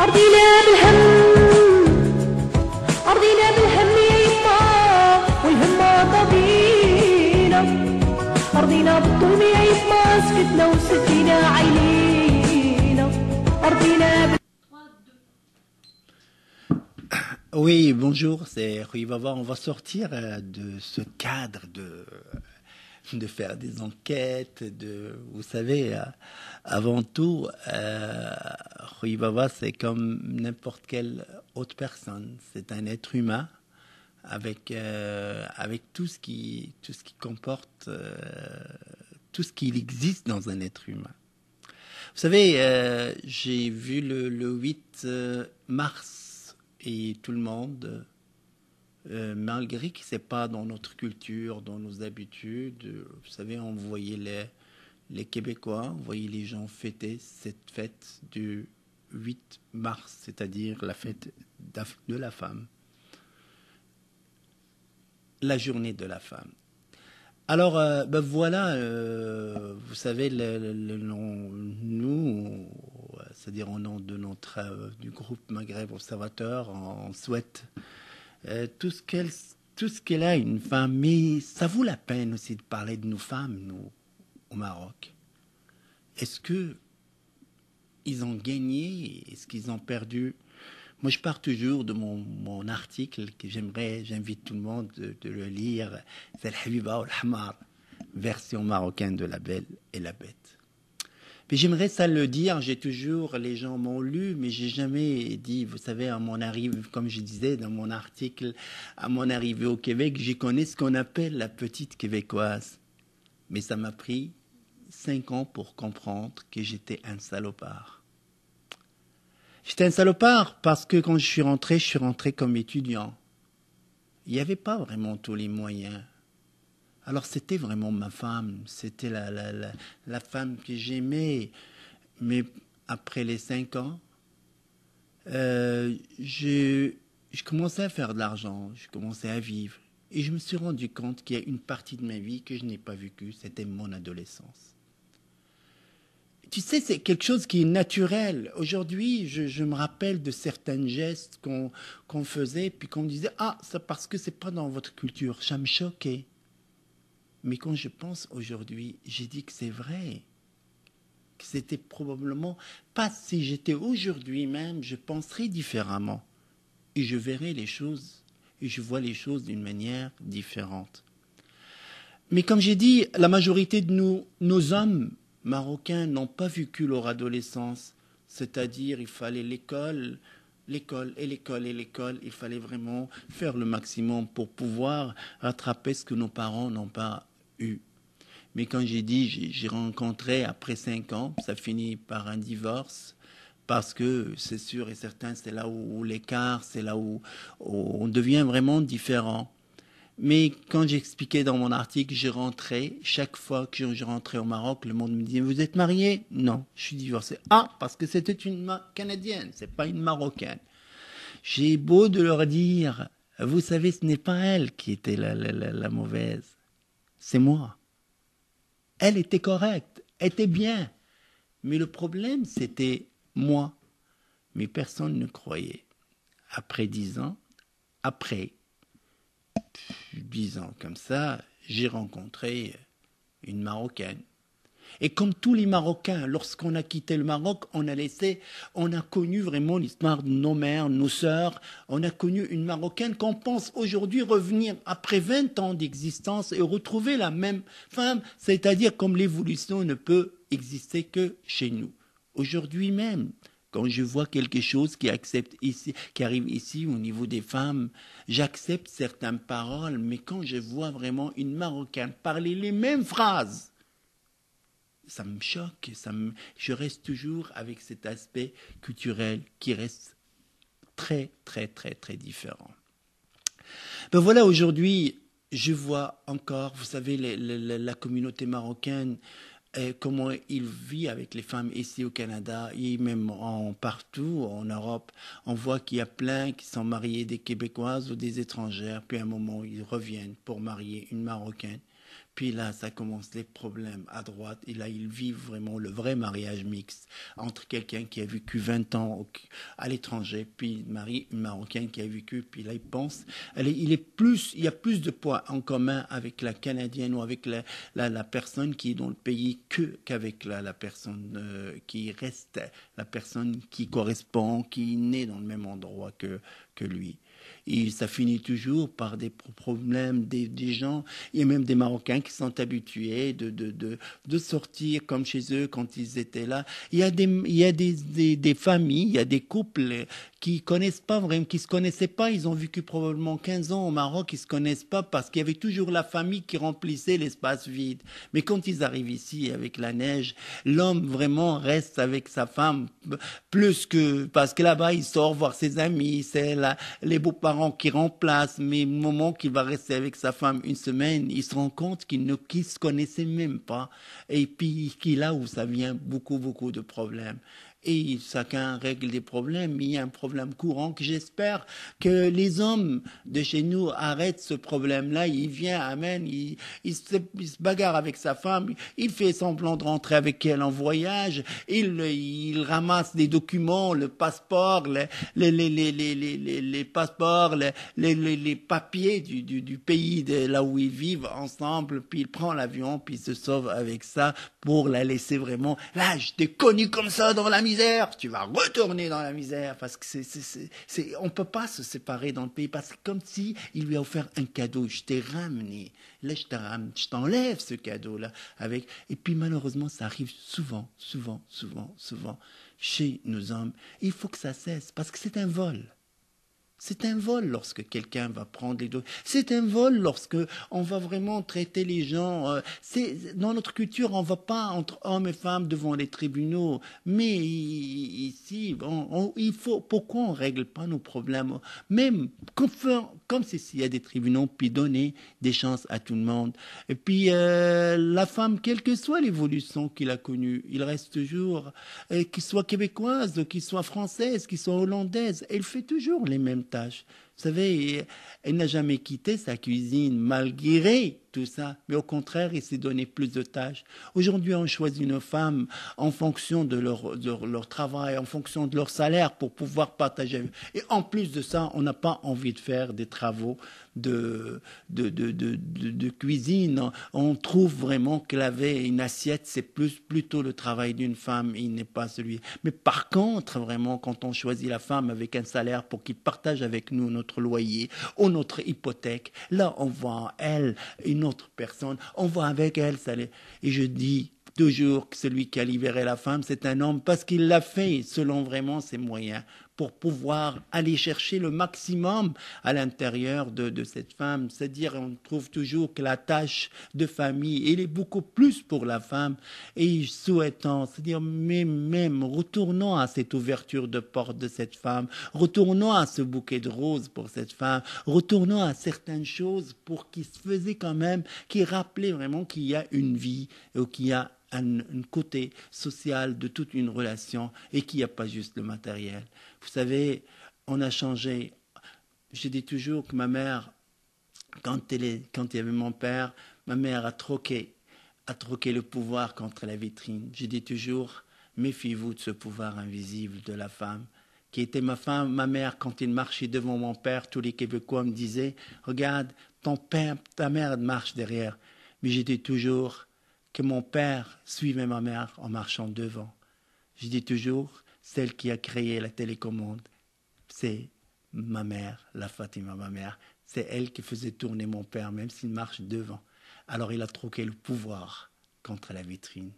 أرضينا بالهم أرضينا بالهم يا يما والهمة طبينا أرضينا بالظلم يا يما سكتنا وسدينا عينينا أرضينا Oui, bonjour, c'est Rui Baba. On va sortir de ce cadre de faire des enquêtes, vous savez, avant tout, Rui Baba, c'est comme n'importe quelle autre personne. C'est un être humain avec tout ce qui comporte, tout ce qui existe dans un être humain. Vous savez, j'ai vu le 8 mars. Et tout le monde, malgré que c'est pas dans notre culture, dans nos habitudes, vous savez, on voyait les Québécois, on voyait les gens fêter cette fête du 8 mars, c'est-à-dire la fête de la femme, la journée de la femme. Alors, ben voilà, vous savez, le nom, nous, c'est-à-dire au nom de du groupe Maghreb Observateur, on souhaite tout ce qu'elle a, une femme, mais ça vaut la peine aussi de parler de nos femmes, nous, au Maroc. Est-ce que ils ont gagné? Est-ce qu'ils ont perdu? Moi, je pars toujours de mon article que j'invite tout le monde de le lire. C'est le Habiba ou l'Hamar, version marocaine de La Belle et la Bête. Puis j'aimerais ça le dire, les gens m'ont lu, mais j'ai jamais dit, vous savez, à mon arrivée, comme je disais dans mon article, à mon arrivée au Québec, j'y connais ce qu'on appelle la petite québécoise. Mais ça m'a pris 5 ans pour comprendre que j'étais un salopard. J'étais un salopard parce que quand je suis rentré comme étudiant. Il n'y avait pas vraiment tous les moyens. Alors c'était vraiment ma femme, c'était la femme que j'aimais. Mais après les 5 ans, je commençais à faire de l'argent, je commençais à vivre. Et je me suis rendu compte qu'il y a une partie de ma vie que je n'ai pas vécue, c'était mon adolescence. Tu sais, c'est quelque chose qui est naturel. Aujourd'hui, je me rappelle de certains gestes qu'on faisait, puis qu'on disait « Ah, c'est parce que c'est pas dans votre culture. » Ça me choquait. Mais quand je pense aujourd'hui, j'ai dit que c'est vrai. Que c'était probablement pas si j'étais aujourd'hui même, je penserais différemment. Et je verrais les choses, et je vois les choses d'une manière différente. Mais comme j'ai dit, la majorité de nos hommes marocains n'ont pas vécu leur adolescence, c'est-à-dire il fallait l'école. Il fallait vraiment faire le maximum pour pouvoir rattraper ce que nos parents n'ont pas eu. Mais quand j'ai rencontré après 5 ans, ça finit par un divorce, parce que c'est sûr et certain, c'est là où l'écart, c'est là où on devient vraiment différent. Mais quand j'expliquais dans mon article, chaque fois que je rentrais au Maroc, le monde me disait « Vous êtes marié ?» « Non, je suis divorcé. » « Ah, parce que c'était une Canadienne, c'est pas une Marocaine. » J'ai beau de leur dire « Vous savez, ce n'est pas elle qui était la mauvaise, c'est moi. » Elle était correcte, elle était bien. Mais le problème, c'était moi. Mais personne ne croyait. Après 10 ans, après 10 ans comme ça, j'ai rencontré une Marocaine. Et comme tous les Marocains, lorsqu'on a quitté le Maroc, on a connu vraiment l'histoire de nos mères, nos sœurs. On a connu une Marocaine qu'on pense aujourd'hui revenir après 20 ans d'existence et retrouver la même femme. C'est-à-dire comme l'évolution ne peut exister que chez nous. Aujourd'hui même, quand je vois quelque chose qui arrive ici au niveau des femmes, j'accepte certaines paroles, mais quand je vois vraiment une Marocaine parler les mêmes phrases, ça me choque, je reste toujours avec cet aspect culturel qui reste très, très, très, très différent. Ben voilà, aujourd'hui, je vois encore, vous savez, la communauté marocaine, comment il vit avec les femmes ici au Canada et même partout en Europe. On voit qu'il y a plein qui sont mariés des Québécoises ou des étrangères, puis à un moment, ils reviennent pour marier une Marocaine. Puis là, ça commence les problèmes à droite. Et là, ils vivent vraiment le vrai mariage mixte entre quelqu'un qui a vécu 20 ans à l'étranger, puis une Marocaine qui a vécu, puis là, il pense, il y a plus de poids en commun avec la Canadienne ou avec la personne qui est dans le pays qu'avec la personne qui reste, la personne qui correspond, qui est née dans le même endroit que lui. Et ça finit toujours par des problèmes des gens. Il y a même des Marocains qui sont habitués de sortir comme chez eux quand ils étaient là. Il y a des familles, il y a des couples qui connaissent pas vraiment, qui se connaissaient pas. Ils ont vécu probablement 15 ans au Maroc, ils se connaissent pas parce qu'il y avait toujours la famille qui remplissait l'espace vide. Mais quand ils arrivent ici avec la neige, l'homme vraiment reste avec sa femme plus que, parce que là-bas il sort voir ses amis, c'est les beaux-parents qui remplacent, mais au moment qu'il va rester avec sa femme une semaine, il se rend compte qu'ils se connaissaient même pas. Et puis, là où ça vient beaucoup, beaucoup de problèmes. Et chacun règle des problèmes. Il y a un problème courant que j'espère que les hommes de chez nous arrêtent ce problème-là. Il vient, amène, il se bagarre avec sa femme, il fait semblant de rentrer avec elle en voyage, il ramasse des documents, le passeport, les passeports, les papiers du pays là où ils vivent ensemble, puis il prend l'avion, puis il se sauve avec ça pour la laisser vraiment. Là, je t'ai connu comme ça dans la misère, tu vas retourner dans la misère, parce que on peut pas se séparer dans le pays, parce que comme si il lui a offert un cadeau, je t'ai ramené, là je t'enlève ce cadeau-là avec, et puis malheureusement ça arrive souvent chez nos hommes. Il faut que ça cesse, parce que c'est un vol. C'est un vol lorsque quelqu'un va prendre les dos. C'est un vol lorsque on va vraiment traiter les gens. Dans notre culture, on ne va pas entre hommes et femmes devant les tribunaux. Mais ici, il faut. Pourquoi on ne règle pas nos problèmes? Même comme s'il y a des tribunaux, puis donner des chances à tout le monde. Et puis la femme, quelle que soit l'évolution qu'il a connue, il reste toujours, qu'il soit québécoise, qu'il soit française, qu'il soit hollandaise, elle fait toujours les mêmes tâches. Vous savez, elle n'a jamais quitté sa cuisine malgré tout ça, mais au contraire, il s'est donné plus de tâches. Aujourd'hui, on choisit une femme en fonction de leur travail, en fonction de leur salaire pour pouvoir partager. Et en plus de ça, on n'a pas envie de faire des travaux de cuisine. On trouve vraiment que laver une assiette, c'est plutôt le travail d'une femme, il n'est pas celui. Mais par contre, vraiment, quand on choisit la femme avec un salaire pour qu'il partage avec nous notre loyer ou notre hypothèque, là, on voit en elle une autre personne, on voit avec elle, et je dis toujours que celui qui a libéré la femme, c'est un homme parce qu'il l'a fait selon vraiment ses moyens pour pouvoir aller chercher le maximum à l'intérieur de cette femme. C'est-à-dire, on trouve toujours que la tâche de famille, elle est beaucoup plus pour la femme. Et souhaitant, c'est-à-dire même, retournons à cette ouverture de porte de cette femme, retournons à ce bouquet de roses pour cette femme, retournons à certaines choses pour qui se faisaient quand même, qui rappelaient vraiment qu'il y a une vie, ou qu'il y a un côté social de toute une relation et qu'il n'y a pas juste le matériel. Vous savez, on a changé. Je dis toujours que ma mère, quand il y avait mon père, ma mère a troqué le pouvoir contre la vitrine. Je dis toujours, méfiez-vous de ce pouvoir invisible de la femme, qui était ma mère, quand il marchait devant mon père, tous les Québécois me disaient, regarde, ton père, ta mère marche derrière. Mais je dis toujours que mon père suivait ma mère en marchant devant. Je dis toujours, celle qui a créé la télécommande, c'est ma mère, la Fatima, ma mère. C'est elle qui faisait tourner mon père, même s'il marche devant. Alors il a troqué le pouvoir contre la vitrine.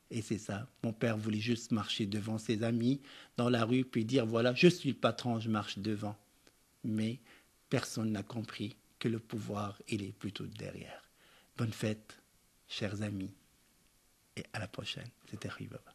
Et c'est ça, mon père voulait juste marcher devant ses amis dans la rue, puis dire, voilà, je suis le patron, je marche devant. Mais personne n'a compris que le pouvoir, il est plutôt derrière. Bonne fête, chers amis. Et à la prochaine. C'était Ribaba.